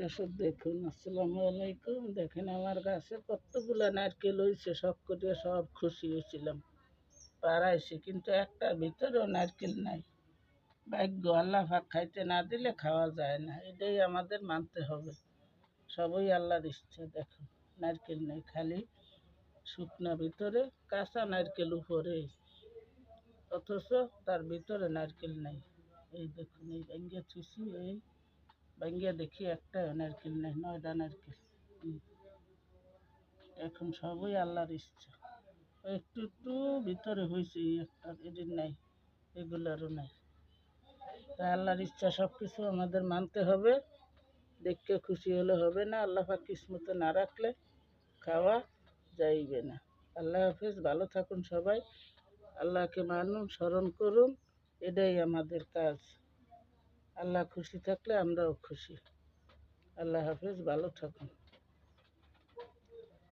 এসব দেখুন, আসসালামু আলাইকুম। দেখেন আমার গাছে কতগুলো নারকেল হয়েছে, সব কটিয়া সব খুশি হয়েছিলাম পাড়াইছি, কিন্তু একটা ভিতরেও নারকেল নাই। ভাগ্য, আল্লাহ পাক খাইতে না দিলে খাওয়া যায় না, এটাই আমাদের মানতে হবে। সবই আল্লাহর ইচ্ছা। দেখুন নারকেল নেই, খালি শুকনা ভিতরে, কাঁচা নারকেল উপরে, অথচ তার ভিতরে নারকেল নাই। এই দেখুন, এই ভাঙ্গিয়া থুইছি, এই ভাঙ্গিয়া দেখি একটা নারকেল নেই, 9টা নারকেল। এখন সবই আল্লাহর ইচ্ছা। একটু একটু ভিতরে হয়েছে, এই একটা, এদের নাই, এগুলারও নাই। তাই আল্লাহর ইচ্ছা, সব কিছু আমাদের মানতে হবে। দেখতে খুশি হলে হবে না, আল্লাহ পাক কিসমতে না রাখলে খাওয়া যাইবে না। আল্লাহ হাফেজ, ভালো থাকুন সবাই। আল্লাহকে মানুন, স্মরণ করুন, এটাই আমাদের কাজ। আল্লাহ খুশি থাকলে আমরাও খুশি। আল্লাহ হাফেজ, ভালো থাকুন।